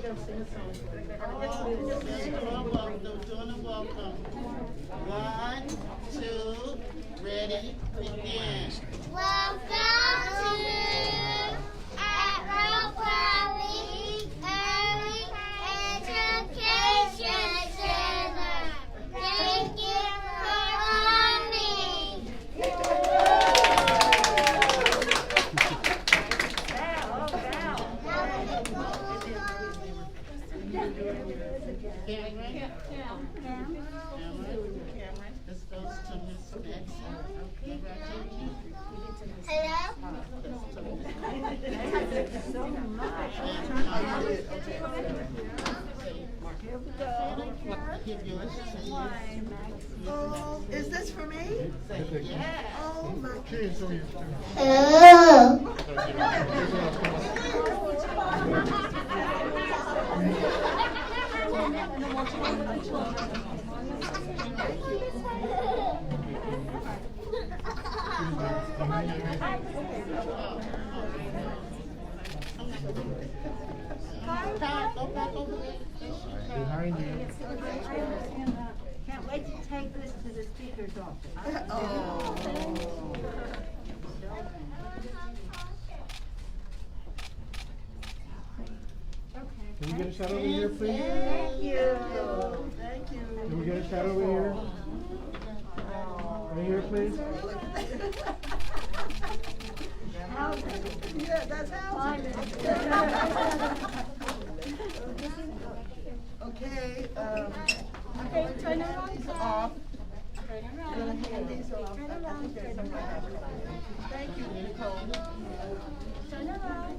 Doing a welcome. 1, 2, ready, begin. Welcome to Rock Valley Early Education Center. Thank you for coming. Cameron. This goes to Miss Maxine. Hello? Oh, is this for me? Oh my Behind you. Can't wait to take this to the speaker's office. Oh. Can we get a shot over here, please? Thank you. Thank you. Can we get a shot over here? Right here, please. Yeah, that's how. Okay, okay, turn around off. I'm gonna hand these off. I think there's some. Thank you, Nicole. Turn around.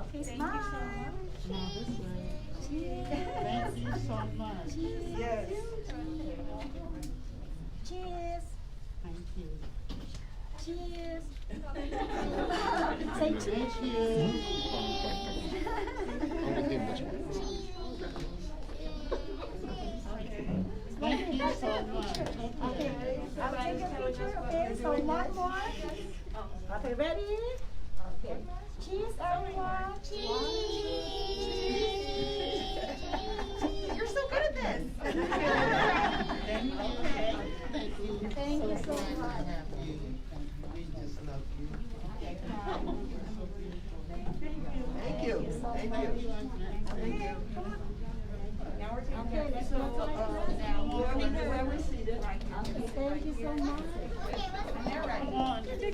Okay, smile. Now this way. Thank you so much. Yes. Cheers. Thank you. Cheers. Say cheers. Thank you. Thank you so much. Okay, I'll take a picture. Okay, so one more. Okay, ready? Okay. Cheers, everyone. You're so good at this. Thank you. Thank you. Thank you so much. We just love you. Thank you. Thank you. Thank you. Okay, so Now, where we're seated. okay, thank you so much. Come on. They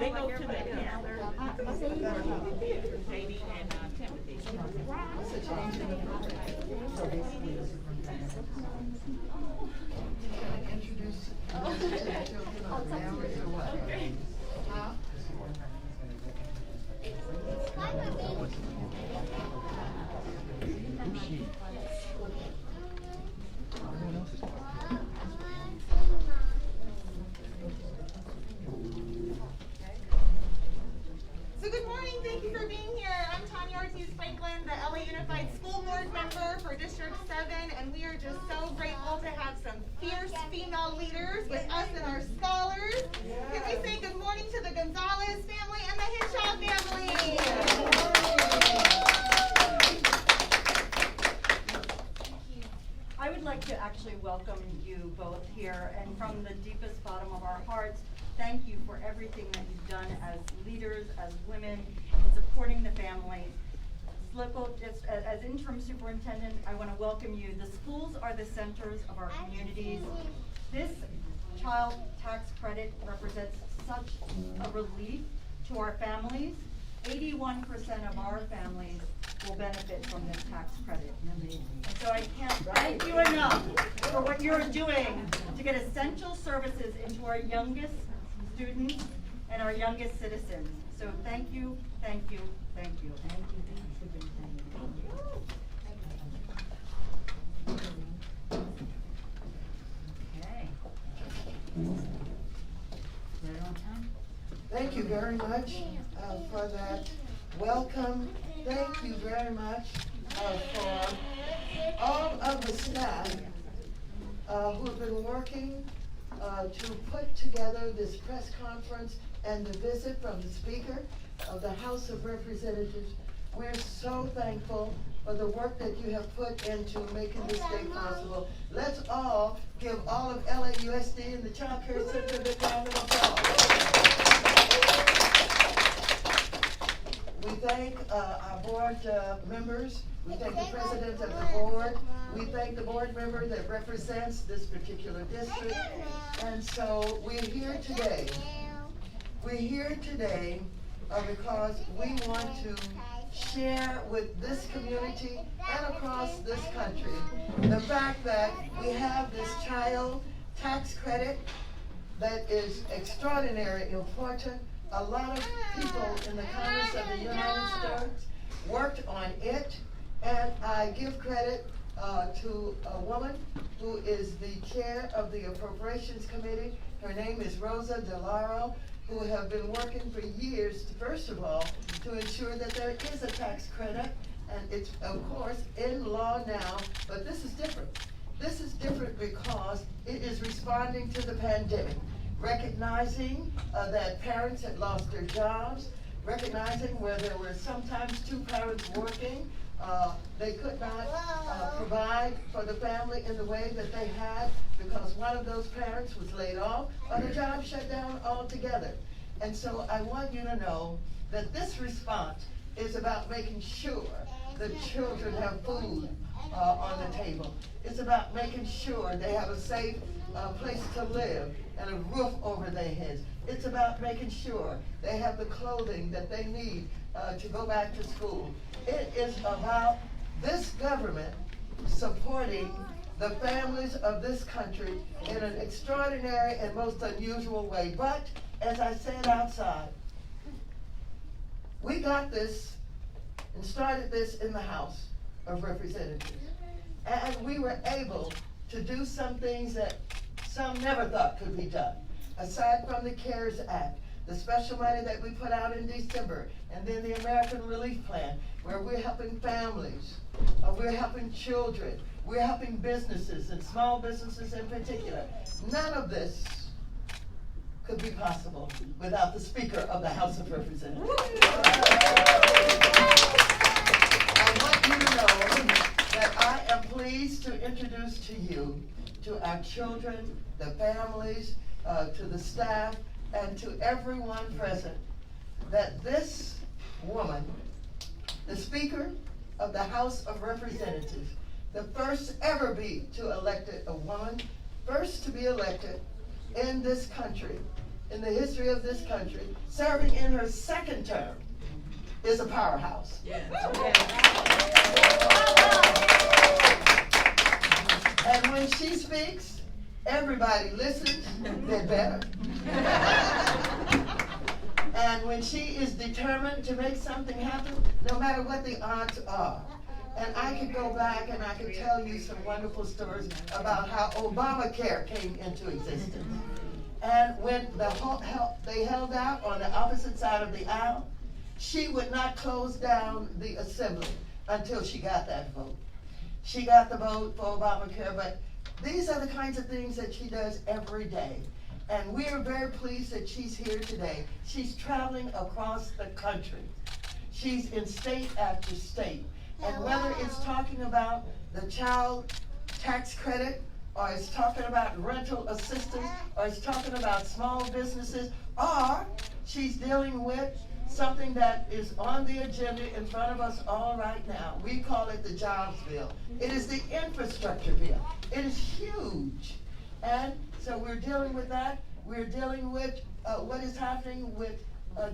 go to the Sadie and Timothy. Introduce now or what? So good morning, thank you for being here. I'm Tanya Ortiz-Franklin, the LA Unified School Board member for District 7, and we are just so grateful to have some fierce female leaders with us and our scholars. Can we say good morning to the Gonzalez family and the Hinshaw family? I would like to actually welcome you both here, and from the deepest bottom of our hearts, thank you for everything that you've done as leaders, as women, in supporting the families. Just as interim superintendent, I want to welcome you. The schools are the centers of our communities. This child tax credit represents such a relief to our families. 81% of our families will benefit from this tax credit. And so I can't thank you enough for what you're doing to get essential services into our youngest students and our youngest citizens. So thank you, thank you, thank you. Thank you. Okay. Right on time? Thank you very much for that welcome. Thank you very much for all of the staff who have been working to put together this press conference and the visit from the Speaker of the House of Representatives. We're so thankful for the work that you have put into making this day possible. Let's all give all of LAUSD and the Child Care Center a big round of applause. We thank our board members. We thank the president of the board. We thank the board member that represents this particular district. And so we're here today. We're here today because we want to share with this community and across this country the fact that we have this child tax credit that is extraordinarily important. A lot of people in the Congress of the United States worked on it, and I give credit to a woman who is the chair of the Appropriations Committee. Her name is Rosa DeLauro, who have been working for years, first of all, to ensure that there is a tax credit, and it's, of course, in law now, but this is different. This is different because it is responding to the pandemic, recognizing that parents had lost their jobs, recognizing where there were sometimes two parents working, they could not provide for the family in the way that they had because one of those parents was laid off or the job shut down altogether. And so I want you to know that this response is about making sure the children have food on the table. It's about making sure they have a safe place to live and a roof over their heads. It's about making sure they have the clothing that they need to go back to school. It is about this government supporting the families of this country in an extraordinary and most unusual way. But, as I said outside, we got this and started this in the House of Representatives. And we were able to do some things that some never thought could be done. Aside from the CARES Act, the special money that we put out in December, and then the American Relief Plan, where we're helping families, we're helping children, we're helping businesses and small businesses in particular. None of this could be possible without the Speaker of the House of Representatives. I want you to know that I am pleased to introduce to you, to our children, the families, to the staff, and to everyone present, that this woman, the Speaker of the House of Representatives, the first ever a woman, first to be elected in this country, in the history of this country, serving in her second term, is a powerhouse. Yes. And when she speaks, everybody listens, they're better. And when she is determined to make something happen, no matter what the odds are. And I could go back and I could tell you some wonderful stories about how Obamacare came into existence. And when they held out on the opposite side of the aisle, she would not close down the assembly until she got that vote. She got the vote for Obamacare, but these are the kinds of things that she does every day. And we are very pleased that she's here today. She's traveling across the country. She's in state after state. And whether it's talking about the child tax credit, or it's talking about rental assistance, or it's talking about small businesses, or she's dealing with something that is on the agenda in front of us all right now. We call it the jobs bill. It is the infrastructure bill. It is huge. And so we're dealing with that. We're dealing with what is happening with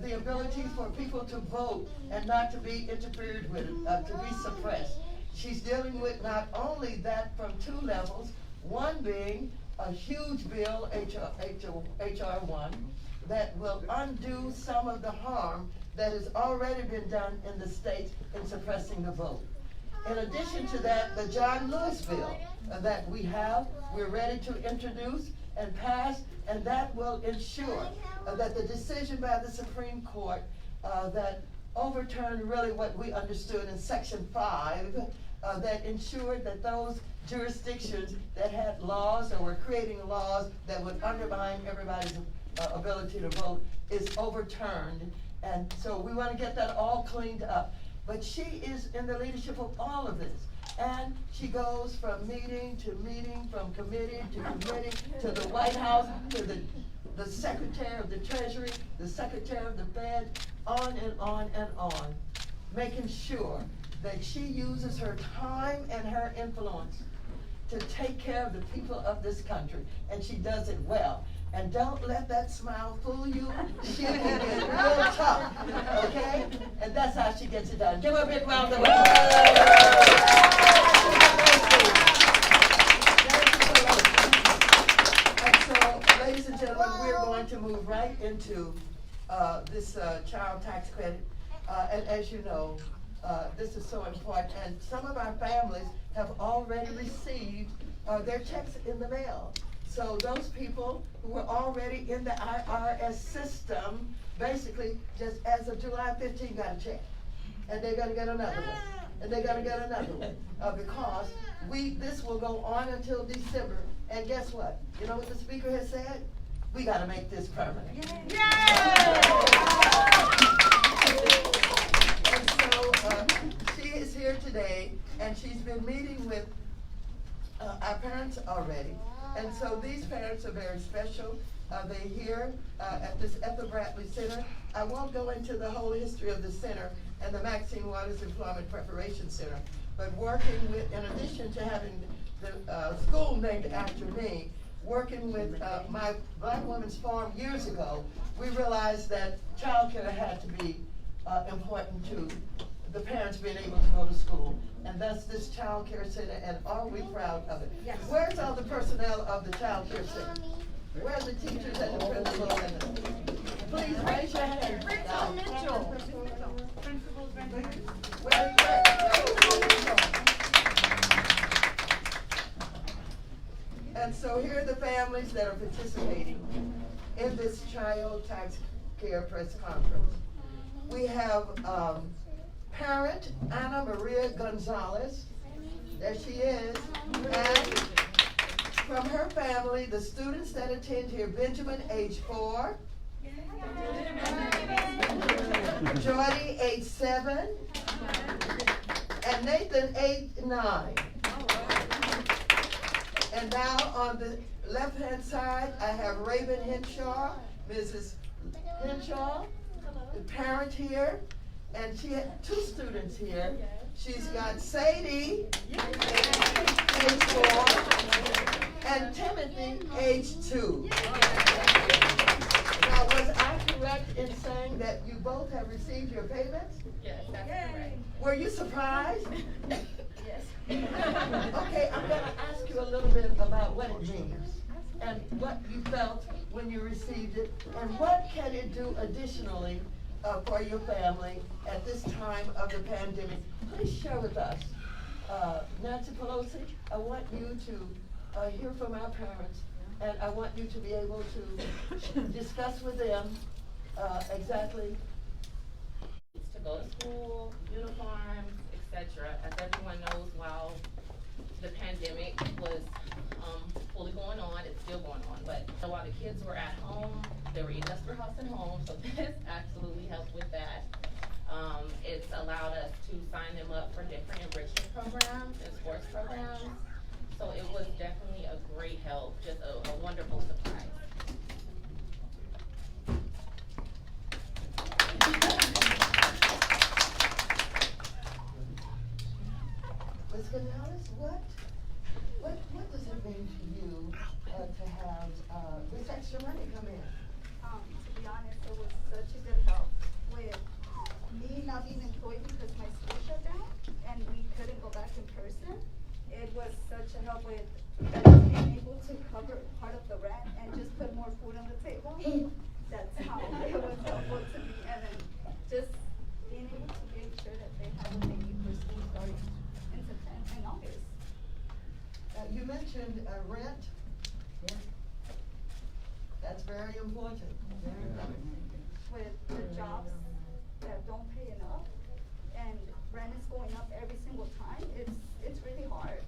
the ability for people to vote and not to be interfered with, to be suppressed. She's dealing with not only that from two levels, one being a huge bill, H.R. 1, that will undo some of the harm that has already been done in the states in suppressing the vote. In addition to that, the John Lewis bill that we're ready to introduce and pass, and that will ensure that the decision by the Supreme Court that overturned really what we understood in Section 5 that ensured that those jurisdictions that had laws or were creating laws that would undermine everybody's ability to vote is overturned. And so we want to get that all cleaned up. But she is in the leadership of all of this. And she goes from meeting to meeting, from committee to committee, to the White House, to the Secretary of the Treasury, the Secretary of the Fed, on and on and on, making sure that she uses her time and her influence to take care of the people of this country. And she does it well. And don't let that smile fool you. She will get real tough, okay? And that's how she gets it done. Give her a big round of applause. And so, ladies and gentlemen, we're going to move right into this child tax credit. And as you know, this is so important. And some of our families have already received their checks in the mail. So those people who were already in the IRS system, basically, just as of July 15, got a check. And they're gonna get another one. And they're gonna get another one. Because this will go on until December. And guess what? You know what the speaker has said? We gotta make this permanent. Yay! And so, she is here today, and she's been meeting with our parents already. And so these parents are very special. They're here at this Ethel Bradley Center. I won't go into the whole history of the center and the Maxine Waters Employment Preparation Center, but working with, in addition to having the school named after me, working with my Black Women's Forum years ago, we realized that childcare had to be important to the parents being able to go to school. And thus this child care center, and are we proud of it? Yes. Where's all the personnel of the child care center? Where are the teachers and the principal and the, please raise your hand. Principal Mitchell. Where? And so here are the families that are participating in this child tax care press conference. We have parent Ana Maria Gonzalez, there she is, and from her family, the students that attend here, Benjamin, age 4, Jordy, age 7, and Nathan, age 9. And now on the left-hand side, I have Raven Henshaw, Mrs. Henshaw, the parent here. And she had 2 students here. She's got Sadie, age 4, and Timothy, age 2. Now, was I correct in saying that you both have received your payments? Yes, that's correct. Were you surprised? Yes. Okay, I'm going to ask you a little bit about what it means and what you felt when you received it, and what can it do additionally for your family at this time of the pandemic. Please share with us. Nancy Pelosi, I want you to hear from our parents, and I want you to be able to discuss with them exactly. To go to school, uniforms, etc. As everyone knows, while the pandemic was fully going on, it's still going on, but while the kids were at home, they were eating us for house and home, so this absolutely helped with that. It's allowed us to sign them up for different enrichment programs and sports programs, so it was definitely a great help, just a wonderful surprise. Ms. Gonzalez, what does it mean to you to have this extra money come in? To be honest, it was such a good help with me not being employed because my school shut down and we couldn't go back in person. It was such a help with being able to cover part of the rent and just put more food on the table. That's how it was helpful to me, and then just being able to make sure that they have what they need for school starting in September and August. You mentioned rent. Yeah. That's very important. Very important. With the jobs that don't pay enough and rent is going up every single time, it's it's really hard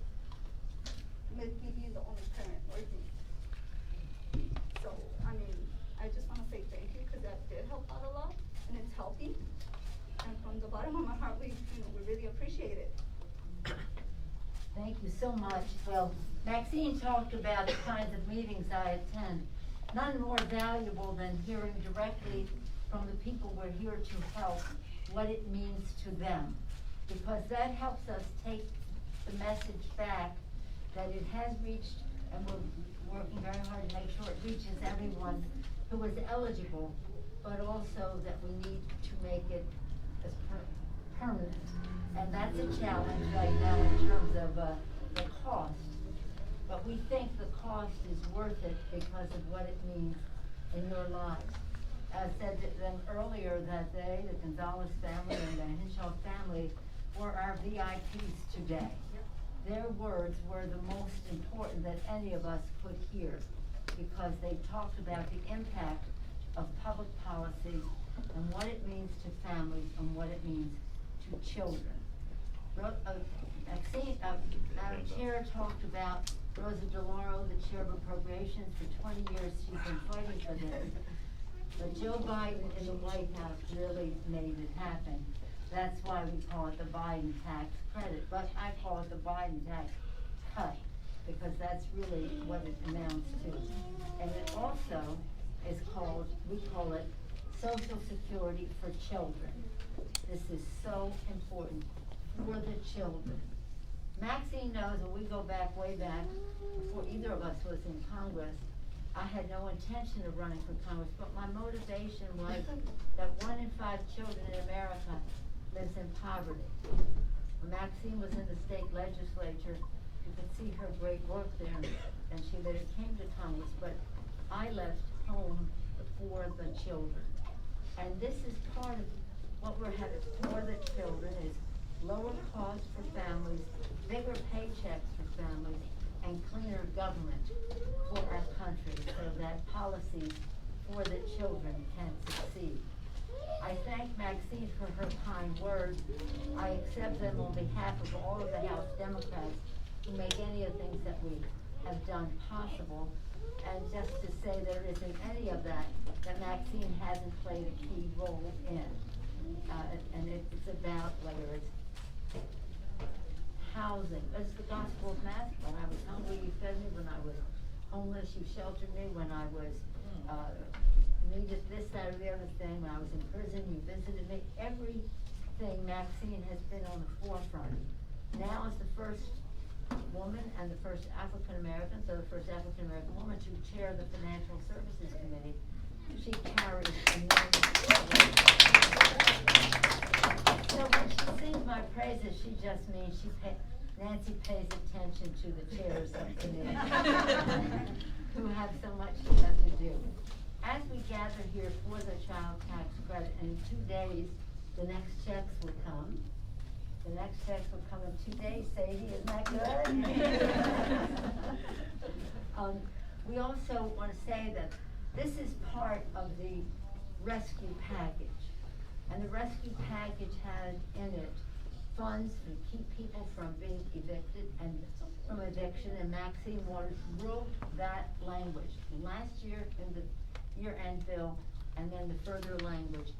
with me being the only parent working. So, I mean, I just wanna say thank you, cause that did help out a lot, and it's helping. And from the bottom of my heart, we really appreciate it. Thank you so much. Well, Maxine talked about the kinds of meetings I attend. None more valuable than hearing directly from the people we're here to help what it means to them. Because that helps us take the message back that it has reached, and we're working very hard to make sure it reaches everyone who is eligible, but also that we need to make it as permanent. And that's a challenge right now in terms of the cost. But we think the cost is worth it because of what it means in your lives. As said to them earlier that day, the Gonzalez family and the Hinshaw family were our VIPs today. Their words were the most important that any of us could hear, because they talked about the impact of public policy and what it means to families and what it means to children. Madam Chair talked about Rosa DeLauro, the Chair of Appropriations. For 20 years she's been fighting for this. But Joe Biden in the White House really made it happen. That's why we call it the Biden tax credit, but I call it the Biden tax cut, because that's really what it amounts to. And it also is called, we call it Social Security for Children. This is so important for the children. Maxine knows, and we go back, way back, before either of us was in Congress, I had no intention of running for Congress, but my motivation was that 1 in 5 children in America lives in poverty. When Maxine was in the state legislature, you could see her great work there, and she later came to Congress, but I left home for the children. And this is part of what we're having for the children, is lower costs for families, bigger paychecks for families, and cleaner government for our country, so that policies for the children can succeed. I thank Maxine for her kind words. I accept them on behalf of all of the House Democrats who make any of the things that we have done possible. And just to say there isn't any of that Maxine hasn't played a key role in. And it's about whether it's housing. It's the gospel of Matthew. When I was hungry, you fed me. When I was homeless, you sheltered me. When I was needed this, that, or the other thing. When I was in prison, you visited me. Everything Maxine has been on the forefront. Now as the first woman and the first African American, so the first African American woman to chair the Financial Services Committee, she carries enormous weight. So when she sings my praises, she just means Nancy pays attention to the chairs of committees who have so much to do. As we gather here for the child tax credit, and in 2 days, the next checks will come. The next checks will come in 2 days, Sadie, isn't that good? We also want to say that this is part of the rescue package. And the rescue package has in it funds to keep people from being evicted and from eviction, and Maxine Waters wrote that language last year in the year-end bill, and then the further language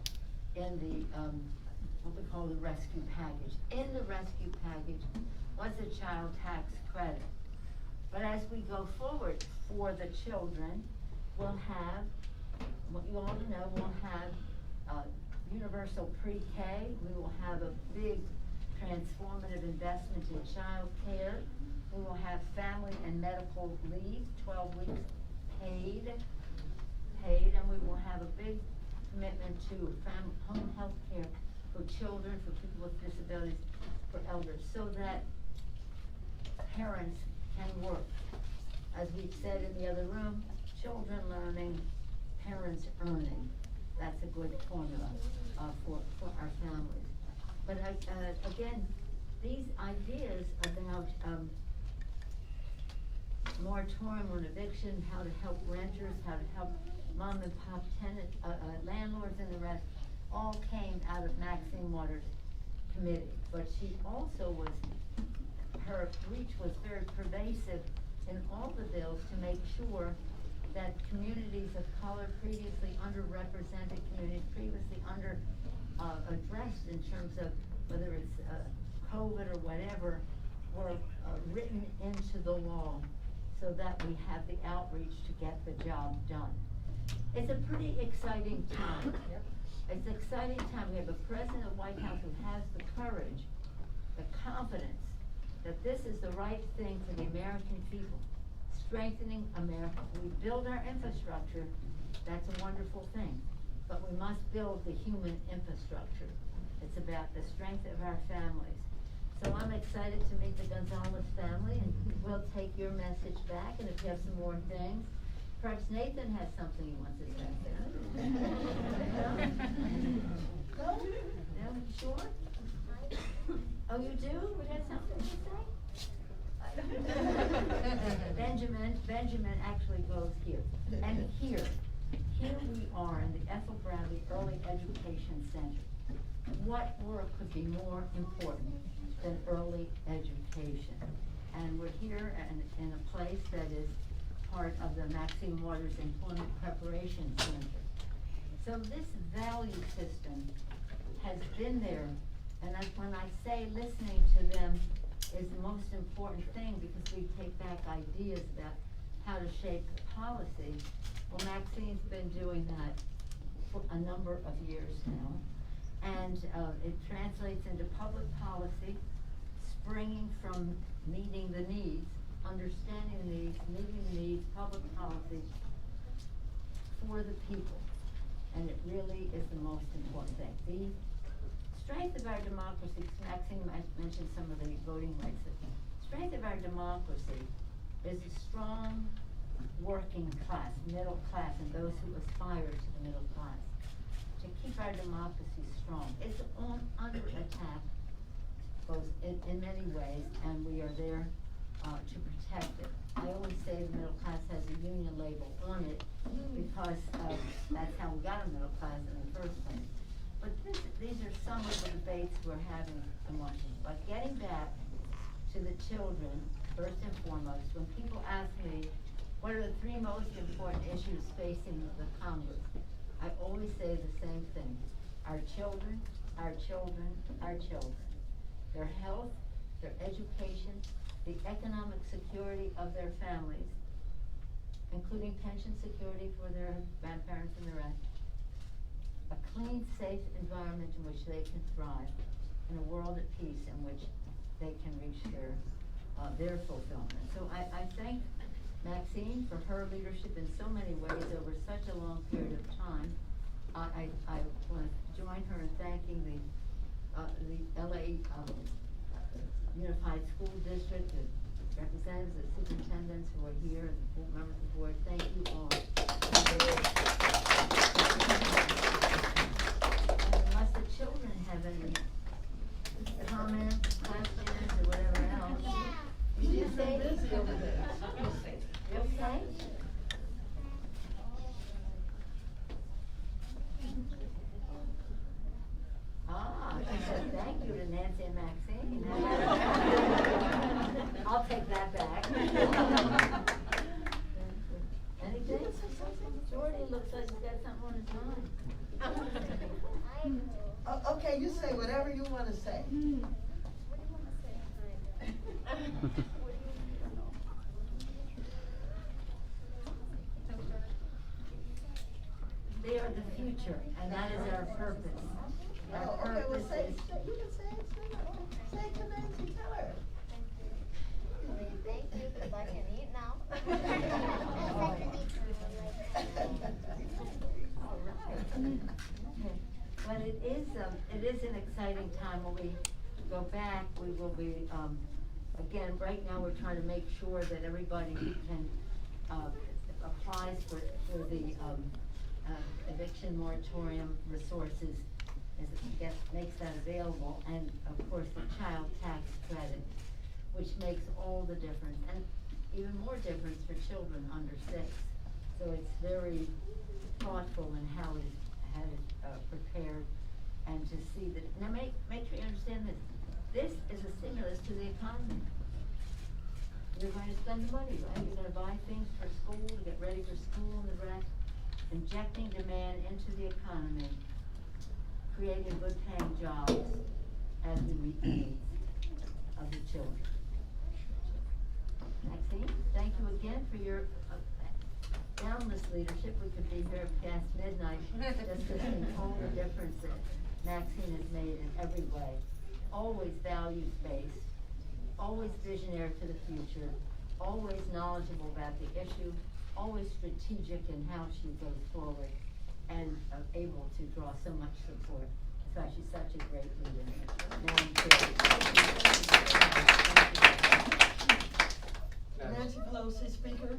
in the what we call the rescue package. In the rescue package was a child tax credit. But as we go forward for the children, we'll have, what you all know, we'll have universal pre-K. We will have a big transformative investment in child care. We will have family and medical leave, 12 weeks paid, and we will have a big commitment to home health care for children, for people with disabilities, for elders, so that parents can work. As we've said in the other room, children learning, parents earning. That's a good formula for our families. But again, these ideas about moratorium on eviction, how to help renters, how to help mom and pop tenant landlords, and the rest, all came out of Maxine Waters' committee. But she also was her reach was very pervasive in all the bills to make sure that communities of color, previously underrepresented communities, previously addressed in terms of whether it's COVID or whatever, were written into the law so that we have the outreach to get the job done. It's a pretty exciting time. It's an exciting time. We have a president of the White House who has the courage, the confidence that this is the right thing for the American people. Strengthening America. We build our infrastructure, that's a wonderful thing. But we must build the human infrastructure. It's about the strength of our families. So I'm excited to meet the Gonzalez family, and we'll take your message back, and if you have some more things, perhaps Nathan has something he wants to say. No? No? Sure? Oh, you do? We got something to say? Benjamin actually goes here. And here we are in the Ethel Bradley Early Education Center. What work could be more important than early education? And we're here in a place that is part of the Maxine Waters Employment Preparation Center. So this value system has been there, and when I say listening to them is the most important thing, because we take back ideas about how to shape policy. Well, Maxine's been doing that for a number of years now, and it translates into public policy, springing from meeting the needs, understanding the needs, meeting the needs, public policy for the people. And it really is the most important thing. The strength of our democracy, Maxine mentioned some of the voting rights. The strength of our democracy is a strong working class, middle class, and those who aspire to the middle class. To keep our democracy strong. It's under attack, both in many ways, and we are there to protect it. I always say the middle class has a union label on it because that's how we got a middle class in the first place. But these are some of the debates we're having in Washington. But getting back to the children, first and foremost, when people ask me, what are the three most important issues facing the Congress? I always say the same thing. Our children, our children, our children. Their health, their education, the economic security of their families, including pension security for their grandparents and the rest. A clean, safe environment in which they can thrive, and a world at peace in which they can reach their fulfillment. So I thank Maxine for her leadership in so many ways over such a long period of time. I want to join her in thanking the LA Unified School District, the representatives, the superintendents who are here, and the members of the board. Thank you all. And unless the children have any comments, questions, or whatever else. Yeah. You say? You okay? She said thank you to Nancy and Maxine. I'll take that back. Anything? Jordy looks like he's got something on his mind. Okay, you say whatever you want to say. What do you want to say? They are the future, and that is our purpose. Our Okay, well, purpose say, is you can say it, say it to Nancy, tell her. Thank you, because I can eat now. all right. Okay. But it is an exciting time. When we go back, we will be, again, right now we're trying to make sure that everybody who can, applies for the, eviction moratorium resources makes that available, and of course the child tax credit, which makes all the difference, and even more difference for children under 6. So it's very thoughtful in how it's prepared, and to see that. Now make sure you understand this. This is a stimulus to the economy. You're going to spend the money, right? You're gonna buy things for school, to get ready for school and the rest, injecting demand into the economy, creating good paying jobs as we meet the needs of the children. Maxine, thank you again for your boundless leadership. We could be here past midnight just to see all the difference that Maxine has made in every way. Always values-based, always visionary for the future, always knowledgeable about the issue, always strategic in how she goes forward, and able to draw so much support. That's why she's such a great leader. Madam Chair. Nancy Pelosi, Speaker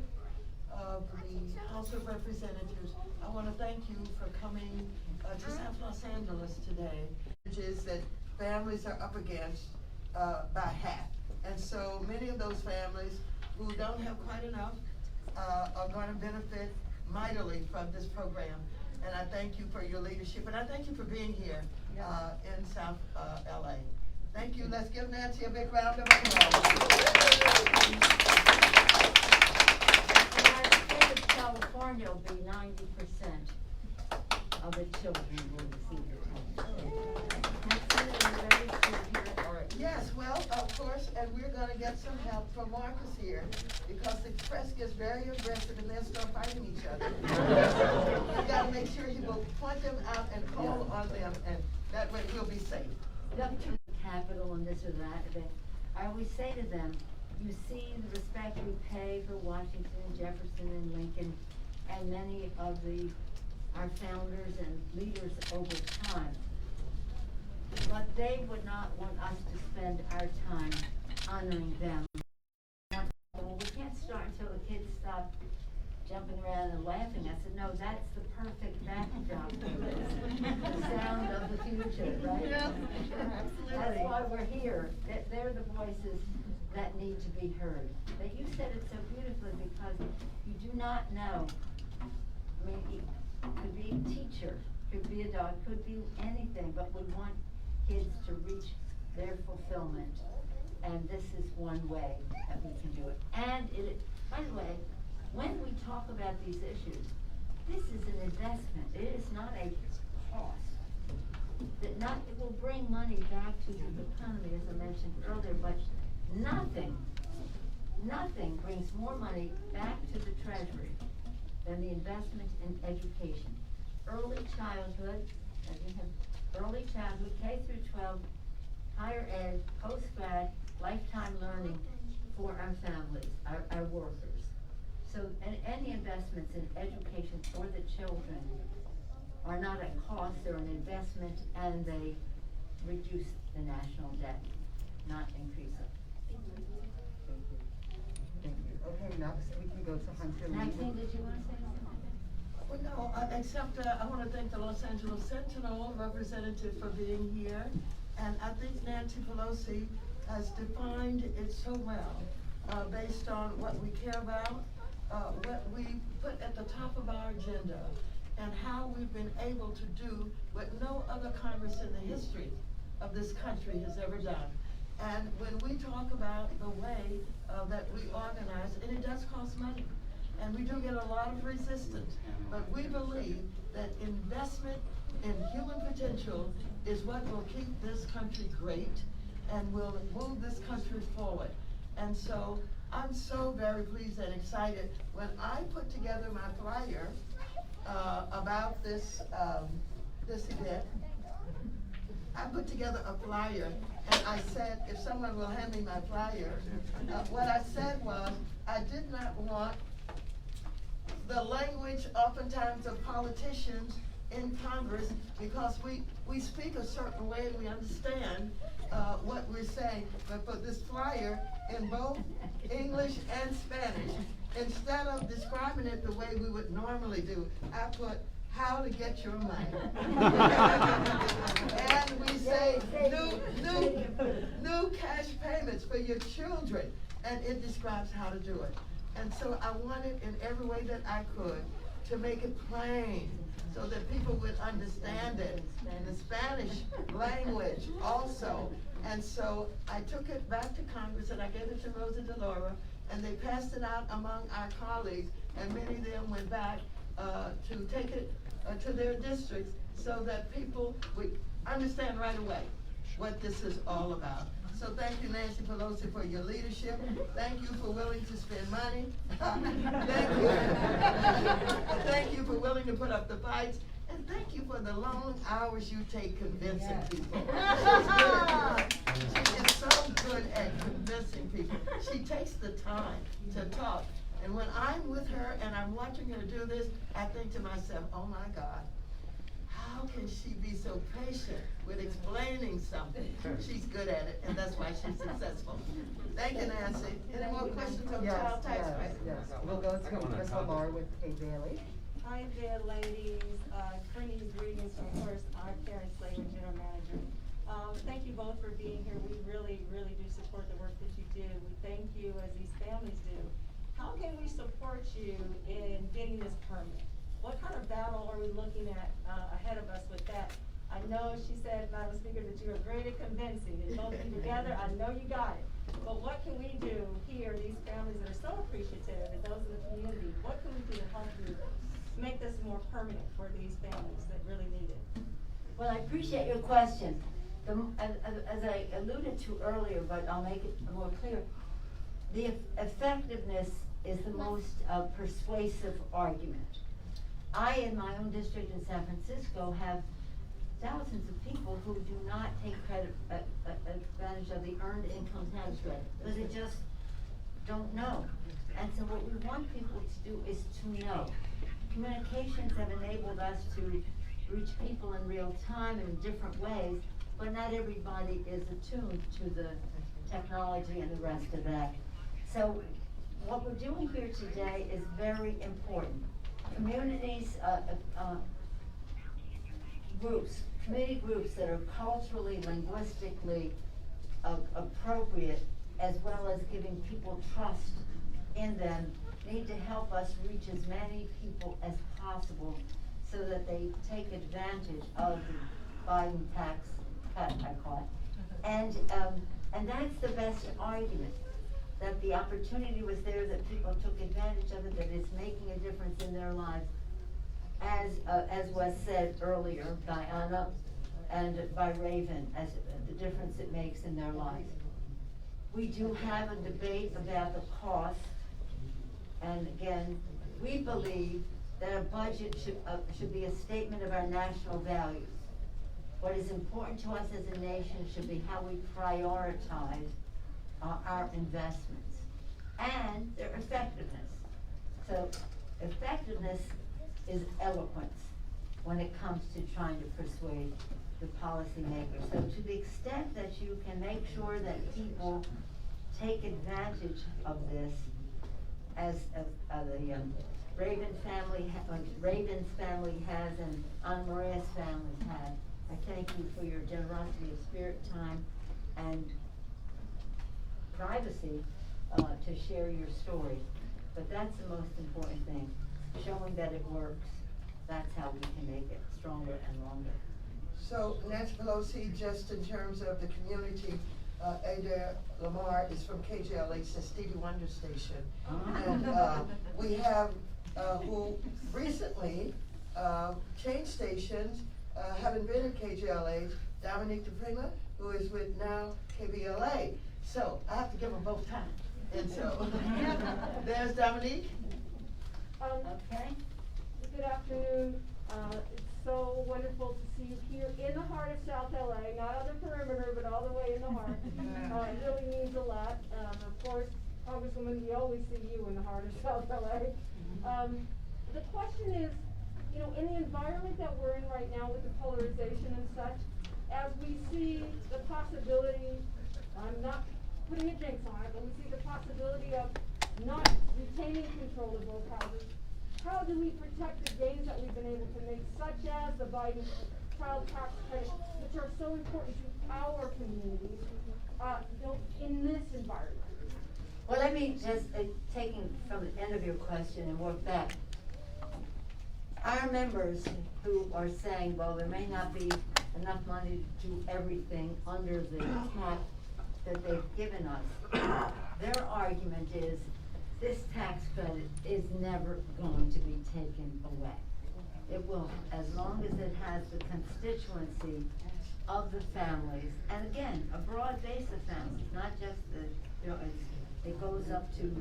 of the House of Representatives, I want to thank you for coming to South Los Angeles today. Which is that families are up against by half. And so many of those families who don't have quite enough are going to benefit mightily from this program. And I thank you for your leadership, and I thank you for being here in South LA. Thank you. Let's give Nancy a big round of applause. In our state of California, will be 90% of the children will receive the Maxine, are you ready to hear it? Yes, well, of course, and we're going to get some help from Marcus here, because the press gets very aggressive and they'll start fighting each other. You got to make sure he will point them out and call on them, and that way we'll be safe. Capital and this or that, but I always say to them, you see the respect we pay for Washington and Jefferson and Lincoln and many of our founders and leaders over time. But they would not want us to spend our time honoring them. Well, we can't start until the kids stop jumping around and laughing. I said, no, that's the perfect backdrop. The sound of the future, right? Yeah, absolutely. That's why we're here. They're the voices that need to be heard. But you said it so beautifully, because you do not know. I mean, it could be a teacher, could be a dog, could be anything, but we want kids to reach their fulfillment. And this is one way that we can do it. And by the way, when we talk about these issues, this is an investment. It is not a cost. It will bring money back to the economy, as I mentioned earlier, but nothing brings more money back to the Treasury than the investment in education. Early childhood, K through 12, higher ed, post-grad, lifetime learning for our families, our workers. So any investments in education for the children are not a cost, they're an investment, and they reduce the national debt, not increase it. Thank you. Okay, next we can go to Hunter Lee. Maxine, did you want to say something? Well, no, except I want to thank the Los Angeles Sentinel representative for being here. And I think Nancy Pelosi has defined it so well, based on what we care about, what we put at the top of our agenda, and how we've been able to do what no other Congress in the history of this country has ever done. And when we talk about the way that we organize, and it does cost money, and we do get a lot of resistance, but we believe that investment in human potential is what will keep this country great and will move this country forward. And so I'm so very pleased and excited. When I put together my flyer about this event, I put together a flyer, and I said, if someone will hand me my flyer, what I said was, I did not want the language oftentimes of politicians in Congress, because we speak a certain way and we understand what we're saying. But for this flyer, in both English and Spanish, instead of describing it the way we would normally do, I put how to get your money. And we say new cash payments for your children, and it describes how to do it. And so I wanted in every way that I could to make it plain, so that people would understand it in the Spanish language also. And so I took it back to Congress and I gave it to Rosa DeLauro, and they passed it out among our colleagues, and many of them went back to take it to their districts so that people would understand right away what this is all about. So thank you, Nancy Pelosi, for your leadership. Thank you for willing to spend money. Thank you. Thank you for willing to put up the fights. And thank you for the long hours you take convincing people. She is so good at convincing people. She takes the time to talk. And when I'm with her and I'm watching her do this, I think to myself, oh my God, how can she be so patient with explaining something? She's good at it, and that's why she's successful. Thank you, Nancy. Any more questions on child tax credit? Yes. We'll go to Ms. Lamar with Kay Bailey. Hi there, ladies. Bringing greetings from first, our Karen Slater, General Manager. Thank you both for being here. We really, really do support the work that you do. We thank you as these families do. How can we support you in getting this permit? What kind of battle are we looking at ahead of us with that? I know she said, Madam Speaker, that you are great at convincing, and both of you together, I know you got it. But what can we do here, these families that are so appreciative, and those in the community, what can we do to help you make this more permanent for these families that really need it? Well, I appreciate your question. As I alluded to earlier, but I'll make it more clear, the effectiveness is the most persuasive argument. I, in my own district in San Francisco, have thousands of people who do not take advantage of the earned income tax credit, because they just don't know. And so what we want people to do is to know. Communications have enabled us to reach people in real time in different ways, but not everybody is attuned to the technology and the rest of that. So what we're doing here today is very important. Communities, community groups that are culturally, linguistically appropriate, as well as giving people trust in them, need to help us reach as many people as possible so that they take advantage of the Biden tax cut, I call it. And that's the best argument, that the opportunity was there, that people took advantage of it, that it's making a difference in their lives. As was said earlier by Anna and by Raven, as the difference it makes in their lives. We do have a debate about the cost, and again, we believe that a budget should be a statement of our national values. What is important to us as a nation should be how we prioritize our investments and their effectiveness. So effectiveness is eloquence when it comes to trying to persuade the policymakers. So to the extent that you can make sure that people take advantage of this, as the Raven's family has and Anna Maria's family had, I thank you for your generosity of spirit, time, and privacy to share your story. But that's the most important thing, showing that it works. That's how we can make it stronger and longer. So Nancy Pelosi, just in terms of the community, Ada Lamar is from KJLH, the Stevie Wonder station. And we have who recently changed stations, having been at KJLH, Dominique DePrima, who is with now KBLA. So I have to give them both time. And so there's Dominique. Okay. Good afternoon. It's so wonderful to see you here in the heart of South LA, not on the perimeter, but all the way in the heart. It really means a lot. Of course, Congresswoman, we always see you in the heart of South LA. The question is, you know, in the environment that we're in right now with the polarization and such, as we see the possibility, I'm not putting a jinx on it, but we see the possibility of not retaining control of both houses. How do we protect the gains that we've been able to make, such as the Biden child tax credit, which are so important to our communities, you know, in this environment? Well, let me just, taking from the end of your question and work back. Our members who are saying, well, there may not be enough money to do everything under the cap that they've given us, their argument is this tax credit is never going to be taken away. It will, as long as it has the constituency of the families, and again, a broad base of families, not just the, it goes up to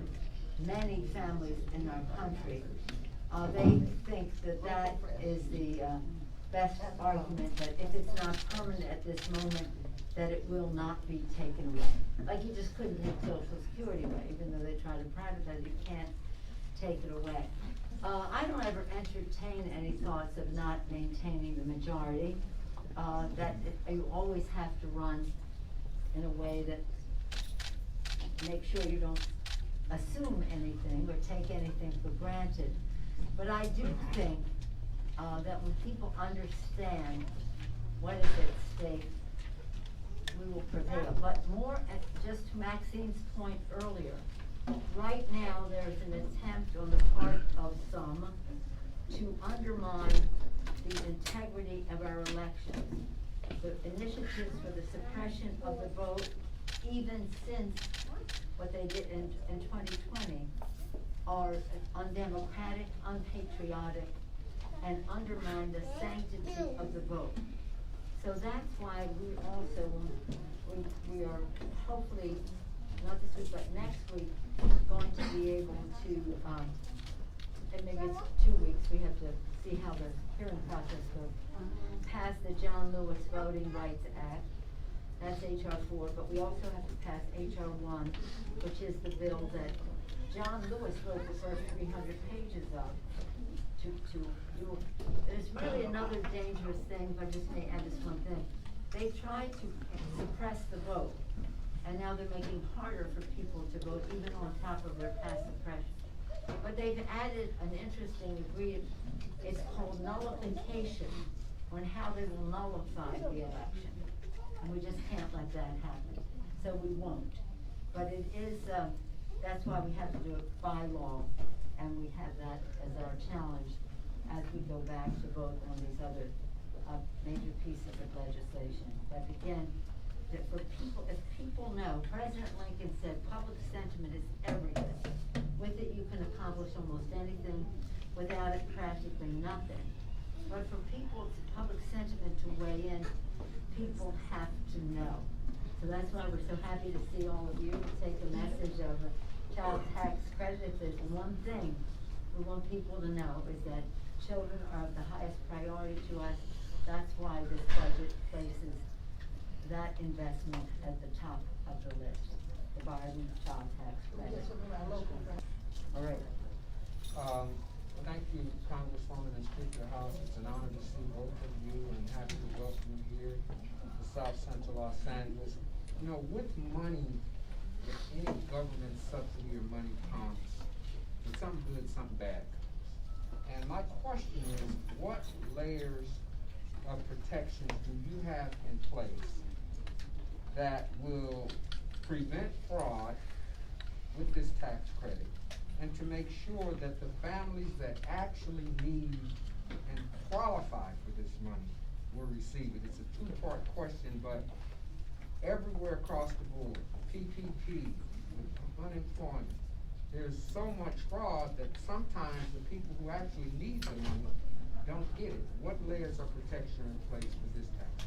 many families in our country. They think that that is the best argument, that if it's not permanent at this moment, that it will not be taken away. Like you just couldn't take Social Security away, even though they try to privatize it, you can't take it away. I don't ever entertain any thoughts of not maintaining the majority. You always have to run in a way that makes sure you don't assume anything or take anything for granted. But I do think that when people understand what is at stake, we will prevail. But more, just to Maxine's point earlier, right now there's an attempt on the part of some to undermine the integrity of our elections. The initiatives for the suppression of the vote, even since what they did in 2020, are undemocratic, unpatriotic, and undermine the sanctity of the vote. So that's why we also, we are hopefully, not this week, but next week, going to be able to, and maybe it's 2 weeks, we have to see how the hearing process goes, pass the John Lewis Voting Rights Act. That's H.R. 4, but we also have to pass H.R. 1, which is the bill that John Lewis wrote the first 300 pages of. To do. There's really another dangerous thing, if I just may add this one thing. They tried to suppress the vote, and now they're making harder for people to vote, even on top of their past suppression. But they've added an interesting ingredient. It's called nullification, on how they will nullify the election. And we just can't let that happen. So we won't. But it is, that's why we have to do it by law. And we have that as our challenge as we go back to vote on these other major pieces of legislation. But again, that for people, if people know, President Lincoln said public sentiment is everything. With it you can accomplish almost anything, without it practically nothing. But for people, public sentiment to weigh in, people have to know. So that's why we're so happy to see all of you take a message of child tax credit. If there's one thing we want people to know, is that children are of the highest priority to us. That's why this budget places that investment at the top of the list, the Biden child tax credit. All right. Thank you, Congresswoman and Speaker of the House. It's an honor to see both of you, and happy to welcome you here to South Central Los Angeles. You know, with money, if any government subsidy or money comes, with something good, something bad comes. And my question is, what layers of protections do you have in place that will prevent fraud with this tax credit, and to make sure that the families that actually need and qualify for this money will receive it? It's a two-part question, but everywhere across the board, PPP, unemployment, there's so much fraud that sometimes the people who actually need the money don't get it. What layers of protection are in place for this tax?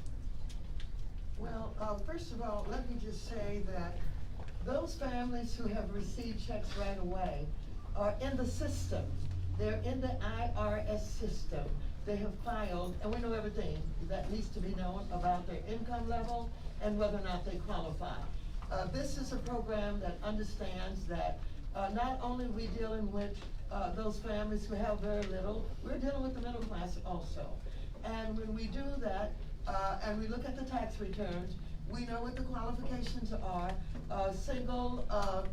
Well, first of all, let me just say that those families who have received checks right away are in the system. They're in the IRS system. They have filed, and we know everything that needs to be known about their income level and whether or not they qualify. This is a program that understands that not only are we dealing with those families who have very little, we're dealing with the middle class also. And when we do that, and we look at the tax returns, we know what the qualifications are. Single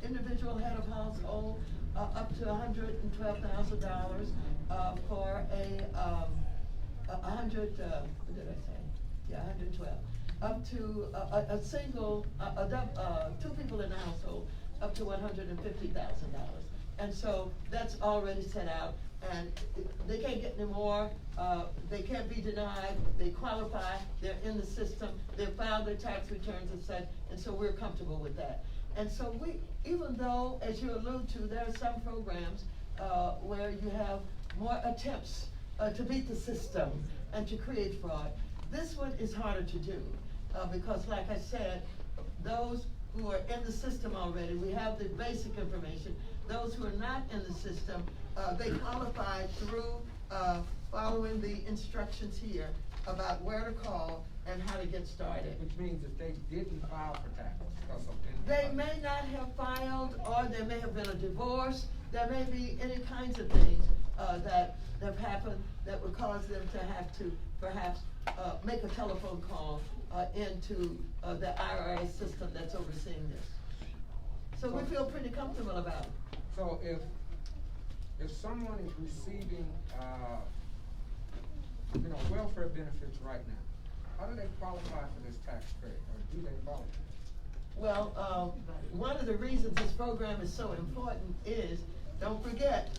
individual head of household up to $112,000 for what did I say? Yeah, 112. Up to a single, two people in the household, up to $150,000. And so that's already set out, and they can't get any more. They can't be denied. They qualify. They're in the system. They filed their tax returns and such, and so we're comfortable with that. And so even though, as you allude to, there are some programs where you have more attempts to beat the system and to create fraud, this one is harder to do because, like I said, those who are in the system already, we have the basic information. Those who are not in the system, they qualify through following the instructions here about where to call and how to get started. Which means if they didn't file for taxes because of they may not have filed, or there may have been a divorce. There may be any kinds of things that have happened that would cause them to have to perhaps make a telephone call into the IRS system that's overseeing this. So we feel pretty comfortable about it. So if someone is receiving welfare benefits right now, how do they qualify for this tax credit, or do they qualify? Well, one of the reasons this program is so important is, don't forget,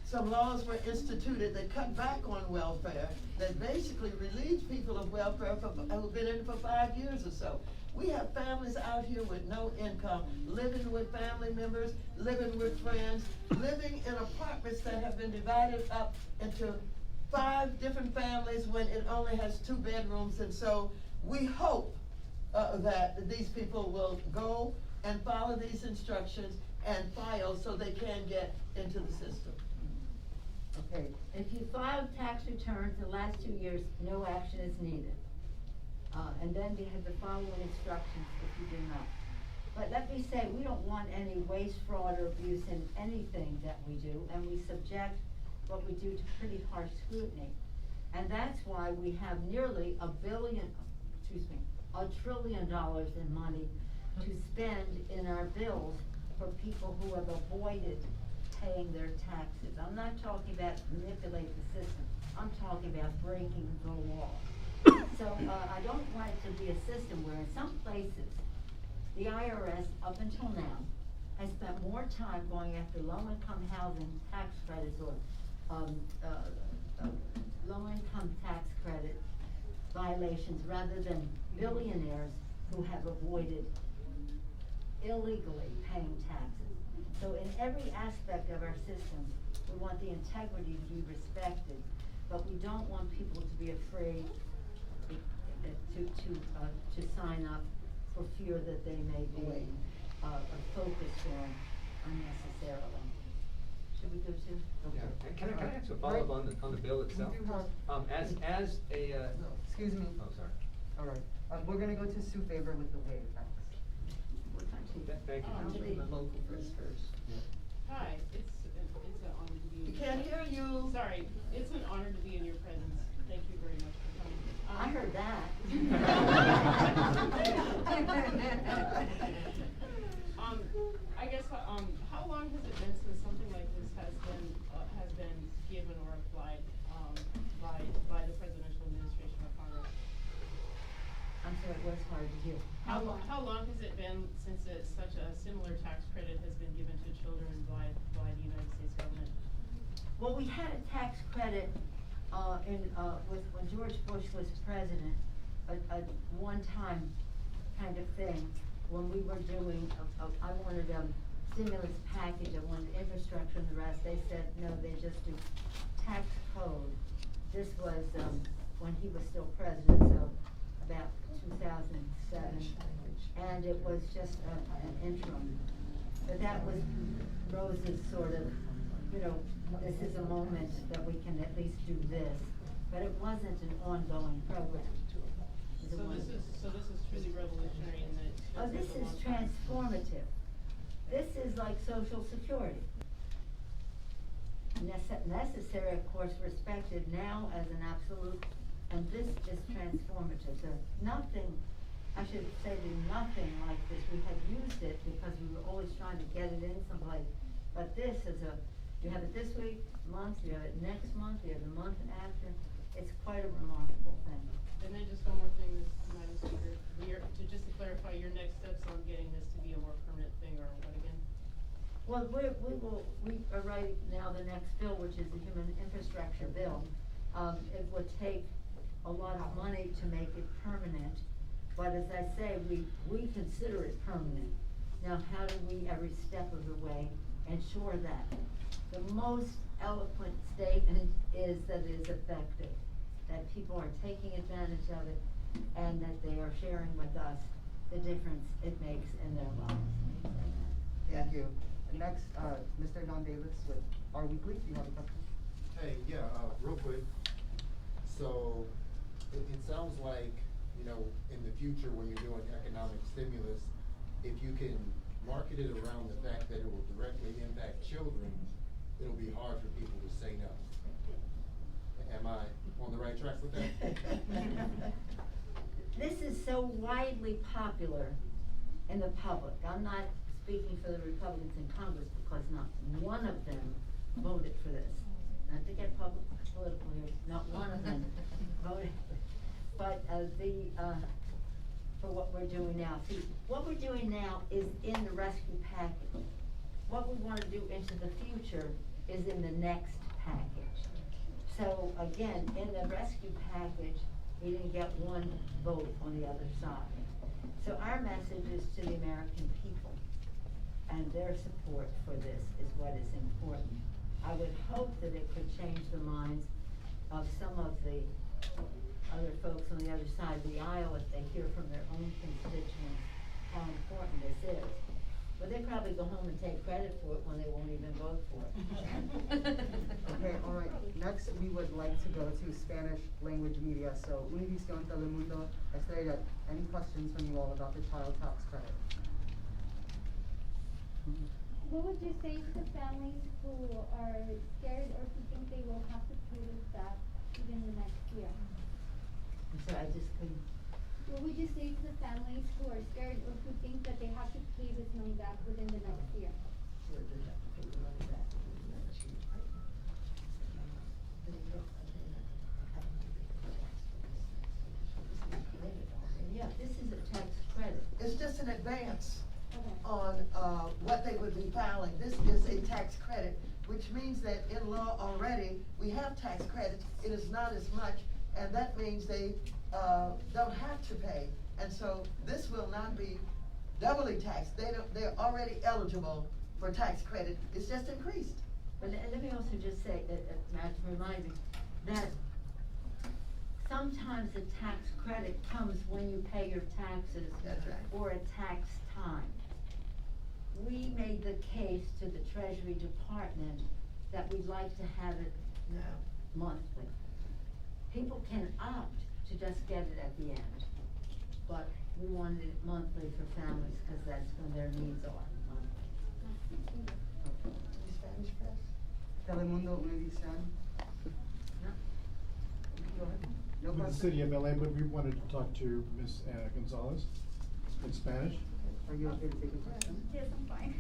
some laws were instituted that cut back on welfare, that basically relieves people of welfare who've been in it for 5 years or so. We have families out here with no income, living with family members, living with friends, living in apartments that have been divided up into 5 different families when it only has 2 bedrooms. And so we hope that these people will go and follow these instructions and file so they can get into the system. Okay, if you filed tax returns the last 2 years, no action is needed. And then you have the following instructions if you do not. But let me say, we don't want any waste, fraud, or abuse in anything that we do, and we subject what we do to pretty harsh scrutiny. And that's why we have nearly $1 trillion in money to spend in our bills for people who have avoided paying their taxes. I'm not talking about manipulate the system. I'm talking about breaking the law. So I don't want it to be a system where in some places, the IRS, up until now, has spent more time going after low-income housing tax credits or low-income tax credit violations rather than billionaires who have avoided illegally paying taxes. So in every aspect of our system, we want the integrity to be respected, but we don't want people to be afraid to sign up for fear that they may be focused on unnecessarily. Should we go to? Okay. Yeah. Can I ask a follow-up on the bill itself? As a Excuse me. Oh, sorry. All right. We're gonna go to Sue Favor with the waive tax. Thank you. The local first. Hi, it's an honor to be. You can't hear you. Sorry, it's an honor to be in your presence. Thank you very much for coming. I heard that. I guess how long has it been since something like this has been given or applied by the presidential administration or Congress? I'm sorry, it was hard to hear. How long has it been since such a similar tax credit has been given to children by the United States government? Well, we had a tax credit when George Bush was president, a one-time kind of thing. When we were doing, I wanted a stimulus package, I wanted infrastructure and the rest. They said, no, they just do tax code. This was when he was still president, so about 2007. And it was just an interim. But that was Rose's sort of, this is a moment that we can at least do this. But it wasn't an ongoing program. So this is truly revolutionary in that. Oh, this is transformative. This is like Social Security. Necessary, of course, respected now as an absolute, and this is transformative. So nothing, I should say nothing like this. We had used it because we were always trying to get it in someplace. But this is you have it this week, month, you have it next month, you have the month after. It's quite a remarkable thing. And then just one more thing, Madam Speaker, just to clarify, your next steps on getting this to be a more permanent thing or what again? Well, we are writing now the next bill, which is the Human Infrastructure Bill. It would take a lot of money to make it permanent, but as I say, we consider it permanent. Now, how do we, every step of the way, ensure that? The most eloquent statement is that it is effective, that people are taking advantage of it, and that they are sharing with us the difference it makes in their lives. Thank you. Next, Mr. Don Davis with Our Weekly, do you have a question? Hey, yeah, real quick. So, it sounds like, you know, in the future when you're doing economic stimulus, if you can market it around the fact that it will directly impact children, it'll be hard for people to say no. Am I on the right track with that? This is so widely popular in the public. I'm not speaking for the Republicans in Congress because not one of them voted for this. Not to get political here, not one of them voted. But for what we're doing now. See, what we're doing now is in the rescue package. What we want to do into the future is in the next package. So again, in the rescue package, we didn't get one vote on the other side. So our message is to the American people, and their support for this is what is important. I would hope that it could change the minds of some of the other folks on the other side of the aisle if they hear from their own constituents how important this is. But they probably go home and take credit for it when they won't even vote for it. Okay, all right. Next, we would like to go to Spanish language media. So, Univision, Telemundo, Estrella, any questions from you all about the child tax credit? What would you say to families who are scared or who think they will have to pay this back within the next year? I'm sorry, I just couldn't. What would you say to the families who are scared or who think that they have to pay this money back within the next year? Yeah, this is a tax credit. It's just an advance on what they would be filing. This is a tax credit, which means that in law already, we have tax credits. It is not as much, and that means they don't have to pay. And so this will not be doubly taxed. They're already eligible for tax credit. It's just increased. But let me also just say, Matt, remind me, that sometimes the tax credit comes when you pay your taxes. That's right. Or a tax time. We made the case to the Treasury Department that we'd like to have it monthly. People can opt to just get it at the end, but we wanted it monthly for families because that's when their needs are. Spanish press? Telemundo, Univision. Go ahead. No With the question? city of LA, but we wanted to talk to Ms. Gonzalez in Spanish. Are you okay to take a question? Yes, I'm fine.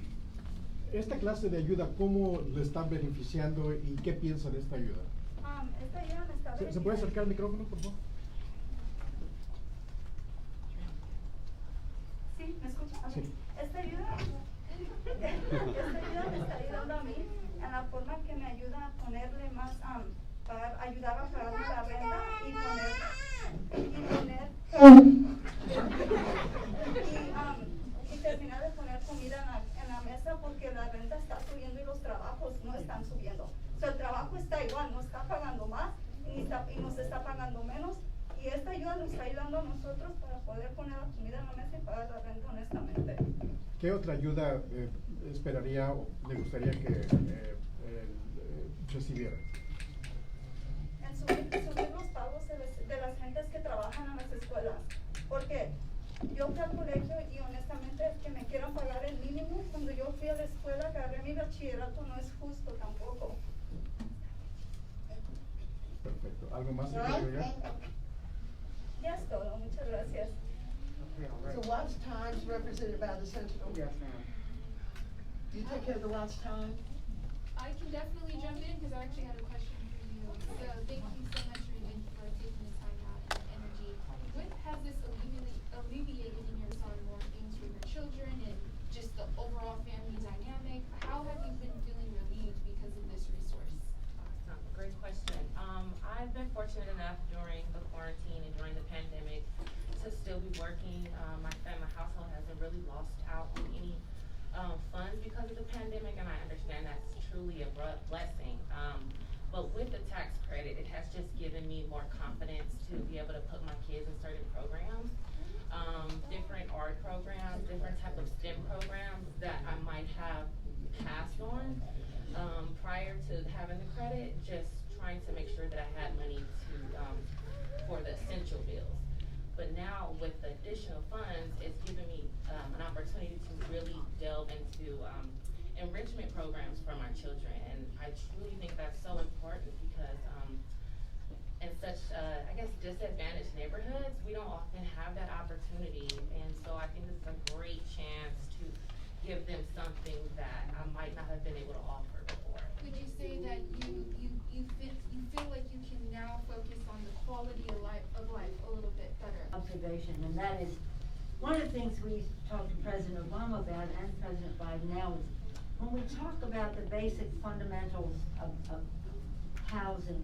Esta clase de ayuda, ¿cómo le están beneficiando y qué piensan de esta ayuda? Esta ayuda me está ¿Se puede acercar el micrófono, por favor? Sí, ¿me escucha? Sí. Esta ayuda me está ayudando a mí en la forma que me ayuda a ponerle más, ayudar a pagarme la renta y terminar de poner comida en la mesa porque la renta está subiendo y los trabajos no están subiendo. O sea, el trabajo está igual, no está pagando más y nos está pagando menos. Y esta ayuda nos está ayudando a nosotros para poder poner la comida en la mesa y pagar la renta honestamente. ¿Qué otra ayuda esperaría o le gustaría que recibiera? En subir los pagos de las gentes que trabajan en las escuelas. Porque yo fui al colegio y honestamente que me quieran pagar el mínimo cuando yo fui a la escuela, agarré mi bachillerato, no es justo tampoco. Perfecto. ¿Algo más que quiera agregar? Ya es todo, muchas gracias. Okay, all right. So watch times represented by the Sentinel? Yes, ma'am. You take care of the watch time? I can definitely jump in because I actually had a question for you. So thank you so much for taking the time out and energy. What has this alleviated in your son more things for your children and just the overall family dynamic? How have you been feeling relieved because of this resource? Awesome, great question. I've been fortunate enough during the quarantine and during the pandemic to still be working. My household hasn't really lost out on any funds because of the pandemic, and I understand that's truly a blessing. But with the tax credit, it has just given me more confidence to be able to put my kids in certain programs, different art programs, different type of STEM programs that I might have passed on prior to having the credit, just trying to make sure that I had money to for the essential bills. But now with the additional funds, it's given me an opportunity to really delve into enrichment programs for my children, and I truly think that's so important because in such, I guess, disadvantaged neighborhoods, we don't often have that opportunity, and so I think this is a great chance to give them something that I might not have been able to offer before. Would you say that you feel like you can now focus on the quality of life a little bit better? Observation, and that is one of the things we talked to President Obama about and President Biden now is when we talk about the basic fundamentals of housing,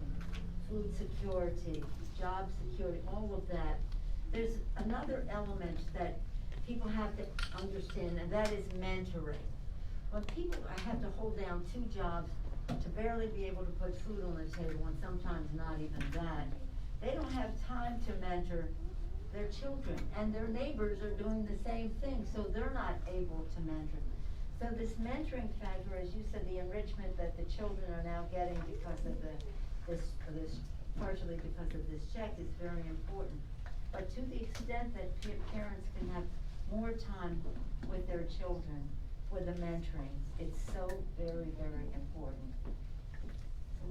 food security, job security, all of that, there's another element that people have to understand, and that is mentoring. When people have to hold down 2 jobs to barely be able to put food on the table, and sometimes not even that, they don't have time to mentor their children, and their neighbors are doing the same thing, so they're not able to mentor. So this mentoring factor, as you said, the enrichment that the children are now getting because of this partially because of this check is very important. But to the extent that parents can have more time with their children for the mentoring, it's so very, very important.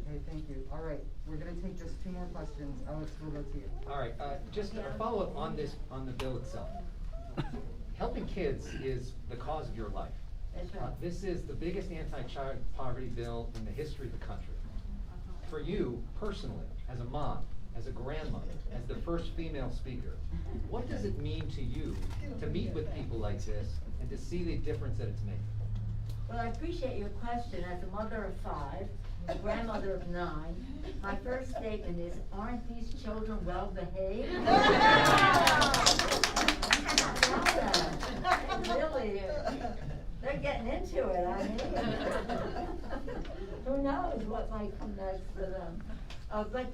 Okay, thank you. All right, we're gonna take just 2 more questions. Alex, we'll go to you. All right, just a follow-up on the bill itself. Helping kids is the cause of your life. That's right. This is the biggest anti-child poverty bill in the history of the country. For you, personally, as a mom, as a grandmother, as the first female speaker, what does it mean to you to meet with people like this and to see the difference that it's making? Well, I appreciate your question. As a mother of 5, a grandmother of 9, my first statement is, aren't these children well behaved? Really, they're getting into it, I mean. Who knows what might come next for them. But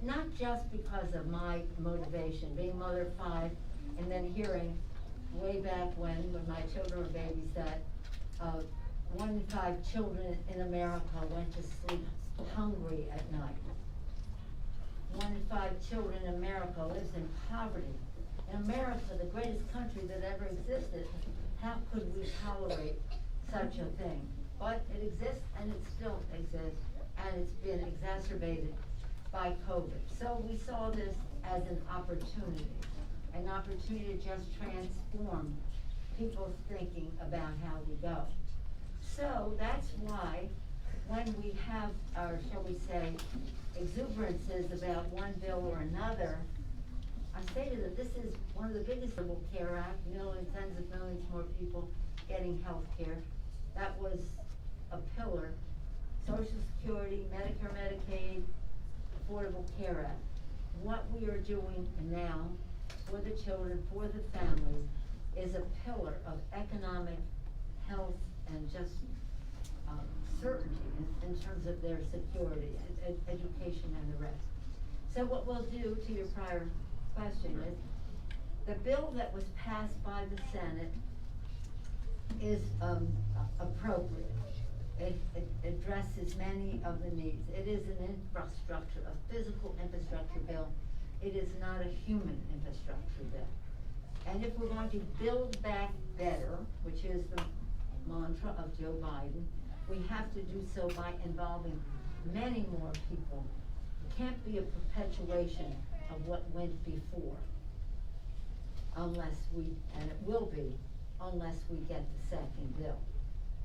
not just because of my motivation, being mother of 5, and then hearing way back when my children were babies that 1 in 5 children in America went to sleep hungry at night. 1 in 5 children in America lives in poverty. In America, the greatest country that ever existed, how could we tolerate such a thing? But it exists, and it still exists, and it's been exacerbated by COVID. So we saw this as an opportunity to just transform people's thinking about how we go. So that's why when we have our, shall we say, exuberances about one bill or another, I stated that this is one of the biggest Affordable Care Act, millions, tens of millions more people getting health care. That was a pillar. Social Security, Medicare, Medicaid, Affordable Care Act. What we are doing now for the children, for the families, is a pillar of economic health and just certainty in terms of their security, education, and the rest. So what we'll do, to your prior question, is the bill that was passed by the Senate is appropriate. It addresses many of the needs. It is an infrastructure, a physical infrastructure bill. It is not a human infrastructure bill. And if we're going to build back better, which is the mantra of Joe Biden, we have to do so by involving many more people. It can't be a perpetuation of what went before, unless we, and it will be, unless we get the second bill.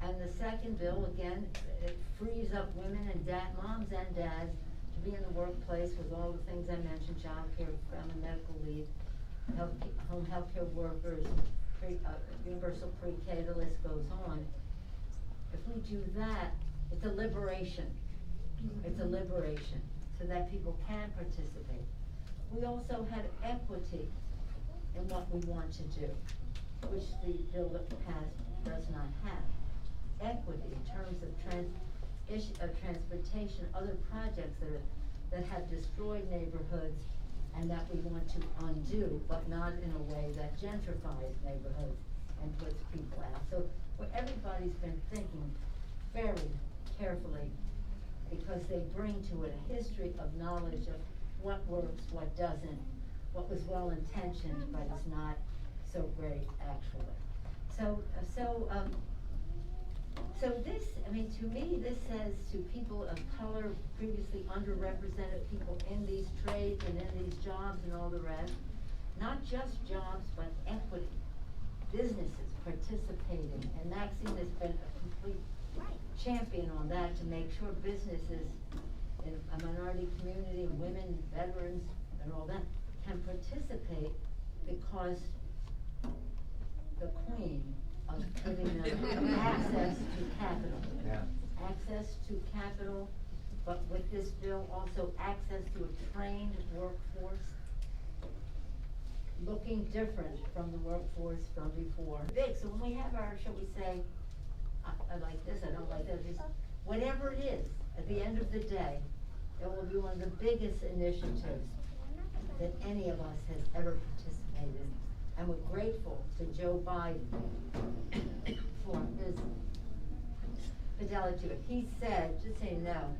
And the second bill, again, it frees up women and moms and dads to be in the workplace with all the things I mentioned: child care, family medical leave, home health care workers, universal pre-K, the list goes on. If we do that, it's a liberation. It's a liberation so that people can participate. We also have equity in what we want to do. which the bill that passed does not have. Equity in terms of transportation, other projects that have destroyed neighborhoods and that we want to undo, but not in a way that gentrifies neighborhoods and puts people out. So everybody's been thinking very carefully, because they bring to it a history of knowledge of what works, what doesn't, what was well intentioned but is not so great actually. So this, I mean, to me, this says to people of color, previously underrepresented people in these trades and in these jobs and all the rest, not just jobs, but equity, businesses participating, and Maxine has been a complete champion on that to make sure businesses in a minority community, women, veterans, and all that can participate, because the queen of giving them access to capital. Yeah. Access to capital, but with this bill also access to a trained workforce, looking different from the workforce from before. Big, so when we have our, shall we say, I like this, I don't like that, just whatever it is, at the end of the day, it will be one of the biggest initiatives that any of us has ever participated in. And we're grateful to Joe Biden for his fidelity to it. He said, just so you know,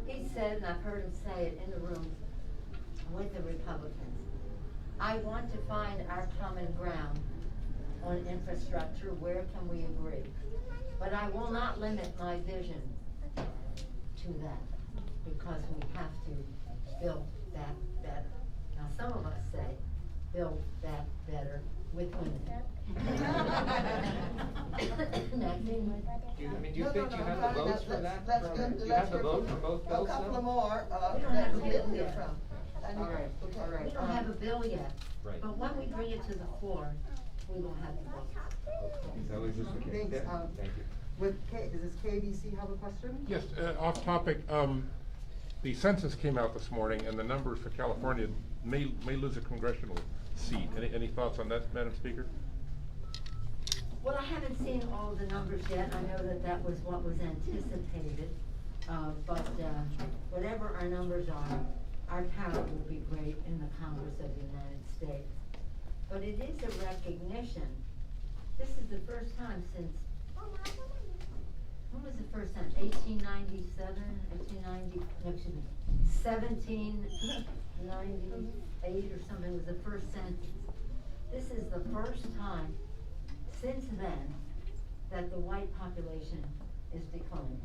he said, and I've heard him say it in the room with the Republicans, I want to find our common ground on infrastructure. Where can we agree? But I will not limit my vision to that, because we have to build that better. Now, some of us say, build that better with women. Do you think you have the votes for that? Do you have the vote for both bills? A couple of more, We don't have a bill here yet. from. All right. We don't have a bill yet. Right. But when we bring it to the floor, we will have the vote. That was just the case. Thanks, Yeah, thank you. Does this KBC have a question? Yes, off topic, the census came out this morning, and the numbers for California may lose a congressional seat. Any thoughts on that, Madam Speaker? Well, I haven't seen all of the numbers yet. I know that that was what was anticipated. But whatever our numbers are, our power will be great in the Congress of the United States. But it is a recognition. This is the first time since, when was the first time? 1897, 1890, no, excuse me, 1798 or something was the first census. This is the first time since then that the white population is declining.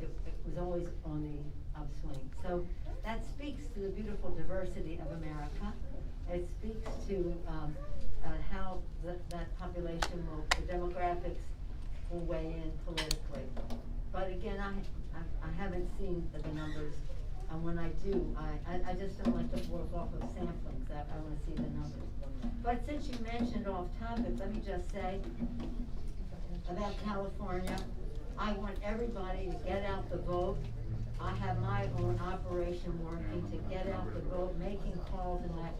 It was always on the upswing. So that speaks to the beautiful diversity of America. It speaks to how that population will, the demographics will weigh in politically. But again, I haven't seen the numbers. And when I do, I just don't like to work off of samplings. I want to see the numbers. But since you mentioned off topic, let me just say about California, I want everybody to get out the vote. I have my own operation working to get out the vote, making calls and that,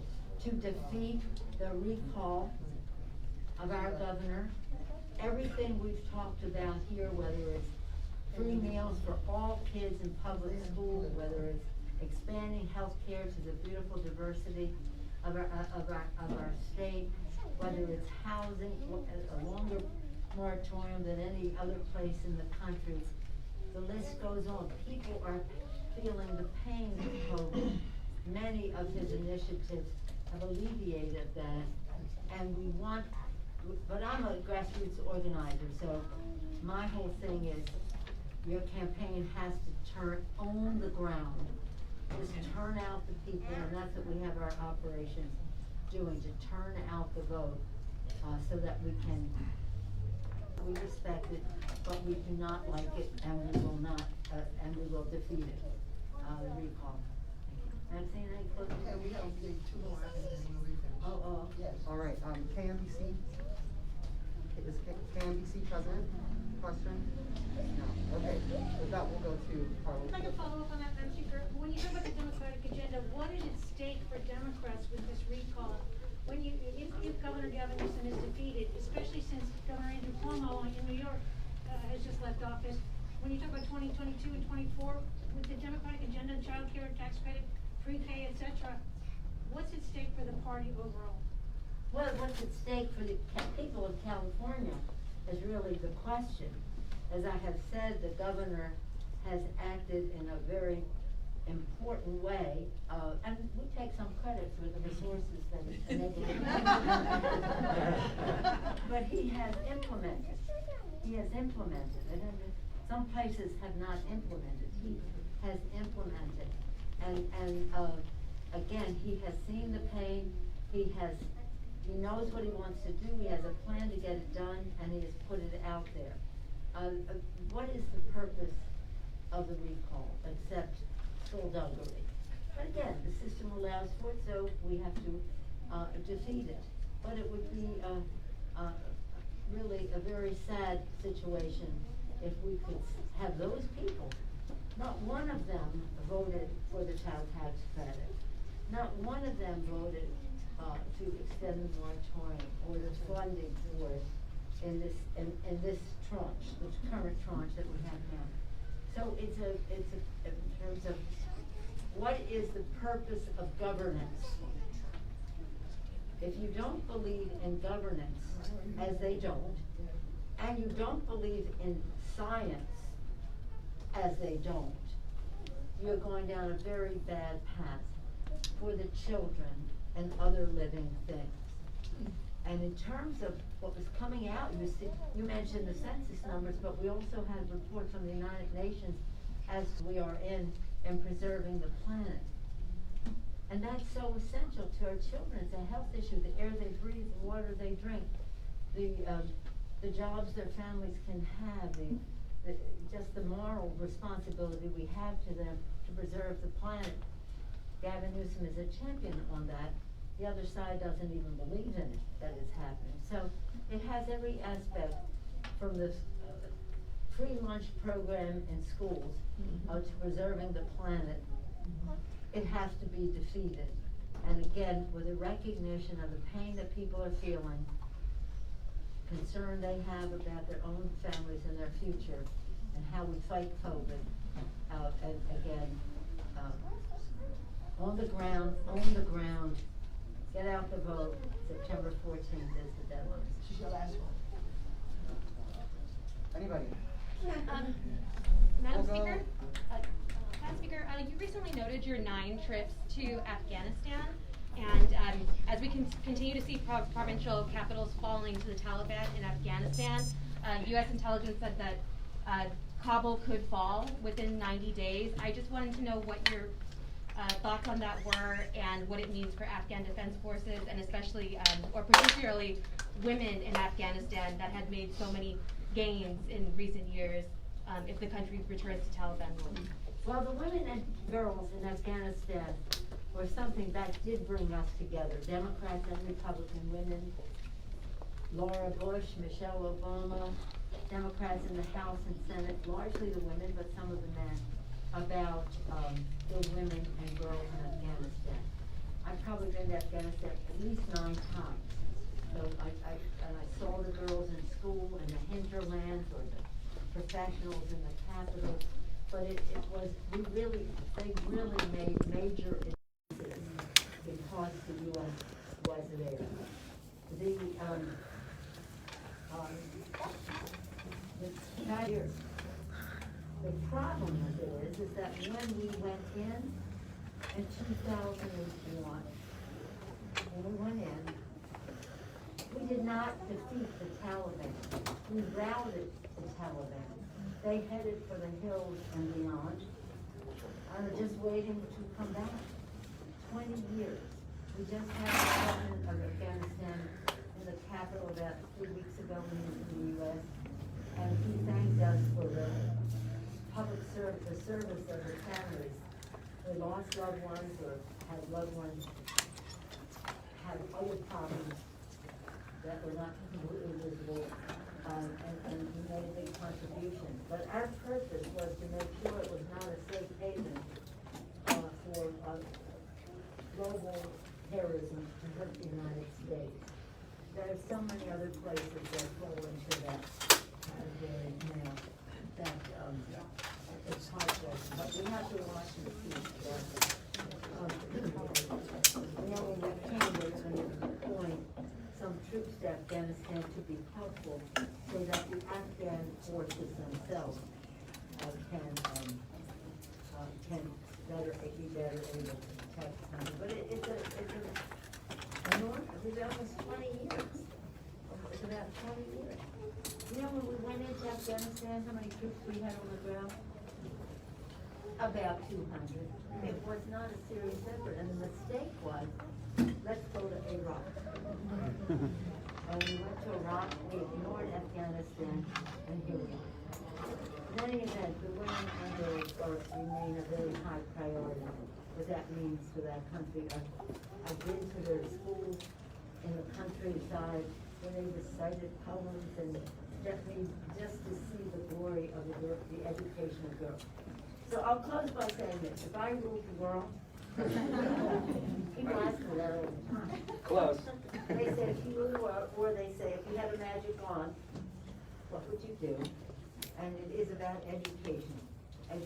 to defeat the recall of our governor. Everything we've talked about here, whether it's free meals for all kids in public school, whether it's expanding health care to the beautiful diversity of our state, whether it's housing, a longer moratorium than any other place in the country. The list goes on. People are feeling the pain of COVID. Many of his initiatives have alleviated that, and we want, but I'm a grassroots organizer, so my whole thing is your campaign has to own the ground, just turn out the people, and that's what we have our operations doing, to turn out the vote, so that we respect it, but we do not like it, and we will not, and we will defeat it, the recall. Maxine, any closing? Okay, we have two more. Yes. All right, KMBC, is KMBC present? Question? No, okay, with that we'll go to Carlos. If I can follow up on that, Madam Speaker, when you talk about the Democratic agenda, what is at stake for Democrats with this recall? When if Governor Gavin Newsom is 22 and 24, with the Democratic agenda, child care, tax credit, pre-K, et cetera, what's at stake for the party overall? Well, what's at stake for the people of California is really the question. As I have said, the governor has acted in a very important way, and we take some credit for the resources that enabled him. But he has implemented. He has implemented it, and some places have not implemented. He has implemented, and again, he has seen the pain. He knows what he wants to do. He has a plan to get it done, and he has put it out there. What is the purpose of the recall except skullduggery? But again, the system allows for it, so we have to defeat it. But it would be really a very sad situation if we could have those people. Not one of them voted for the child tax credit. Not one of them voted to extend the moratorium or the funding for it in this tranche, this current tranche that we have now. So it's in terms of what is the purpose of governance. If you don't believe in governance, as they don't, and you don't believe in science, as they don't, you're going down a very bad path for the children and other living things. And in terms of what was coming out, you mentioned the census numbers, but we also had a report from the United Nations as we are in preserving the planet. And that's so essential to our children. It's a health issue, the air they breathe, the water they drink, the jobs their families can have, just the moral responsibility we have to them to preserve the planet. Gavin Newsom is a champion on that. The other side doesn't even believe in it, that it's happening. So it has every aspect, from the free lunch program in schools to preserving the planet. It has to be defeated. And again, with a recognition of the pain that people are feeling, concern they have about their own families and their future, and how we fight COVID. And again, on the ground, get out the vote. September 14th is the deadline. She's your last one. Anybody? Madam Speaker, you recently noted your 9 trips to Afghanistan, and as we continue to see provincial capitals falling to the Taliban in Afghanistan, U.S. intelligence said that Kabul could fall within 90 days. I just wanted to know what your thoughts on that were, and what it means for Afghan defense forces, and especially, or particularly, women in Afghanistan that had made so many gains in recent years, if the country returns to Taliban rule. Well, the women and girls in Afghanistan were something that did bring us together. Democrats and Republican women, Laura Bush, Michelle Obama, Democrats in the House and Senate, largely the women, but some of the men, about the women and girls in Afghanistan. I've probably been to Afghanistan at least 9 times. So I saw the girls in school in the hinterlands, or the professionals in the capital. But they really made major advances because the U.S. was there. The problem with it is that when we went in 2001, we did not defeat the Taliban. We routed the Taliban. They headed for the hills and beyond, and are just waiting to come back. 20 years. We just had the president of Afghanistan in the capital about 3 weeks ago when he was in the U.S., and he thanked us for the the service of the families who lost loved ones or had loved ones had other problems that were not completely visible, and we made a big contribution. But our purpose was to make sure it was not a safe haven for global terrorism to hurt the United States. There are so many other places that fall into that category now that it's heartbreaking, but we have to watch and see. We only have candidates when you appoint some troops to Afghanistan to be helpful so that the Afghan forces themselves can be better able to protect the country. But it's almost 20 years. It's about 20 years. You know, when we went into Afghanistan, how many troops we had on the ground? About 200. It was not a serious effort, and the mistake was, let's go to Iraq. And we went to Iraq, we ignored Afghanistan, and here we are. In any event, the women remain a very high priority. What that means for that country. I've been to their schools in the countryside where they recited poems and just to see the glory of the education of girls. So I'll close by saying this: if I ruled the world, people ask me that all the time. Close. They say if you ruled the world, or they say if you had a magic wand, what would you do? And it is about education of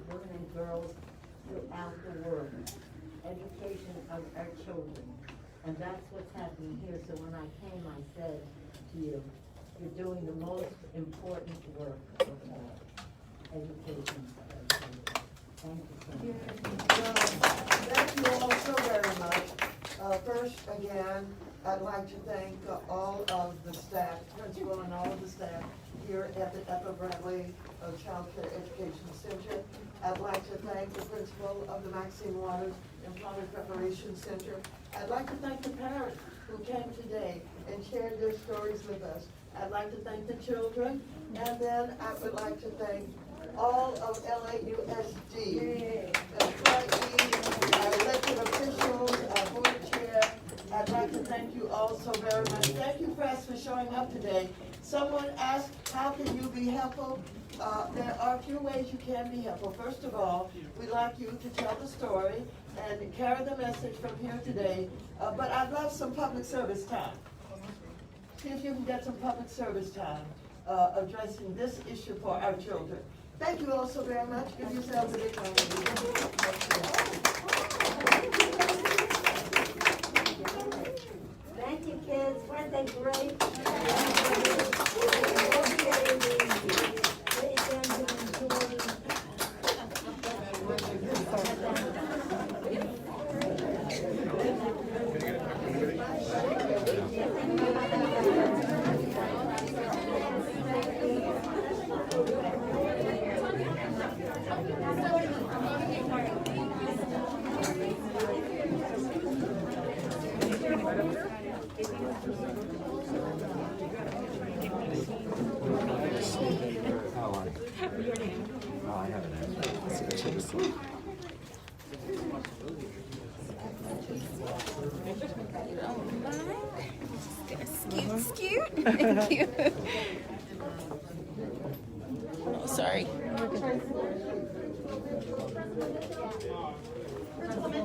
women and girls throughout the world, education of our children. And that's what's happening here. So when I came, I said to you, you're doing the most important work of all, education of our children. Thank you so much. Thank you all so very much. First, again, I'd like to thank all of the staff, principal and all of the staff here at the Ethel Bradley Child Care Education Center. I'd like to thank the principal of the Maxine Waters Employment Preparation Center. I'd like to thank the parents who came today and shared their stories with us. I'd like to thank the children, and then I would like to thank all of LAUSD, elected officials, board chair. I'd like to thank you all so very much. Thank you, press, for showing up today. Someone asked, how can you be helpful? There are a few ways you can be helpful. First of all, we'd like you to tell the story and carry the message from here today. But I'd love some public service time. See if you can get some public service time addressing this issue for our children. Thank you all so very much. Give yourselves a big round of Thank you, kids. Weren't they great? Scoot. Thank you. Oh, sorry.